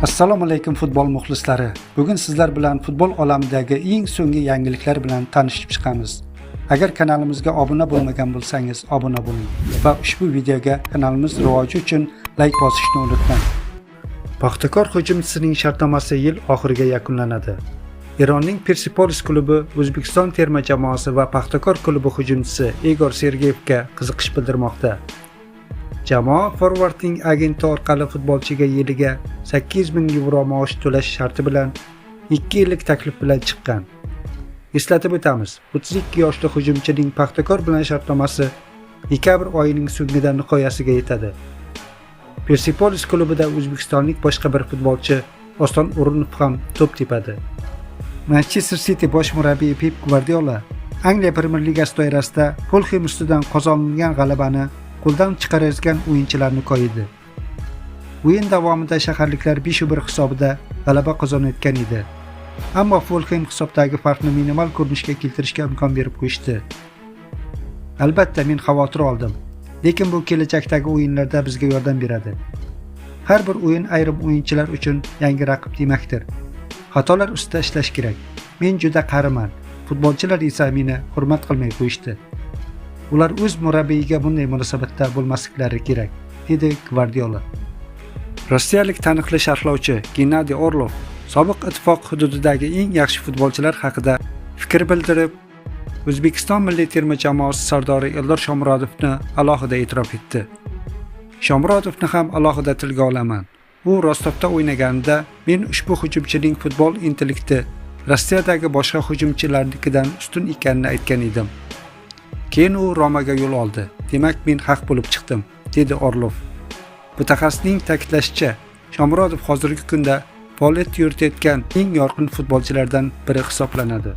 Assalomu alaykum futbol muxlislari. Bugun sizlar bilan futbol olamidagi eng so'nggi yangiliklar bilan tanishib chiqamiz. Agar kanalimizga obuna bo'lmagan bo'lsangiz, obuna bo'ling va ushbu videoga kanalimiz rivoji uchun like bosishni unutmang. Paxtakor hujumchisining shartnomasi yil oxiriga yakunlanadi. Eronning Persepolis klubi O'zbekiston terma jamoasi va Paxtakor klubi hujumchisi Igor Sergeyevga qiziqish bildirmoqda. Jamoa forvardning agenti orqali futbolchiga yiliga 8.000 yevro maosh to'lash sharti bilan 2 yillik taklif bilan chiqqan. Eslatib o'tamiz, 32 yoshli hujumchining Paxtakor bilan shartnomasi dekabr oyining so'ngida nihoyasiga yetadi. Persepolis klubida o'zbekistonlik boshqa bir futbolchi Oston O'runov ham to'p tepadi. Manchester City bosh murabbiyi Pep Guardiola Angliya Premyer Ligasi doirasida Fulham ustidan qozonilgan g'alabani qo'ldan chiqarayotgan o'yinchilarni qo'ydi. O'yin davomida shaharliklar 5-1 hisobida g'alaba qozonayotgan edi. Ammo Fulham hisobdagi farqni minimal ko'rinishga keltirishga imkon berib qo'yishdi. Albatta men xavotir oldim, lekin bu kelajakdagi o'yinlarda bizga yordam beradi. Har bir o'yin ayrim o'yinchilar uchun yangi raqib demakdir. Xatolar ustida ishlash kerak. Men juda qariman. Futbolchilar esa meni hurmat qilmay qo'yishdi. Ular o'z murabbiyiga bunday munosabatda bo'lmasliklari kerak, dedi Guardiola. Rossiyalik taniqli sharhlovchi Gennadiy Orlov sobiq ittifoq hududidagi eng yaxshi futbolchilar haqida fikr bildirib, O'zbekiston milliy terma jamoasi sardori Eldor Shomurodovni alohida e'tirof etdi. Shomurodovni ham alohida tilga olaman. U Rostovda o'ynaganida men ushbu hujumchining futbol intellekti Rossiyadagi boshqa hujumchilarnikidan ustun ekanini aytgan edim. Keyin u Romaga yo'l oldi. Demak, men haq bo'lib chiqdim, dedi Orlov. Mutaxassisning ta'kidlashicha, Shomurodov hozirgi kunda faoliyat yuritayotgan eng yorqin futbolchilardan biri hisoblanadi.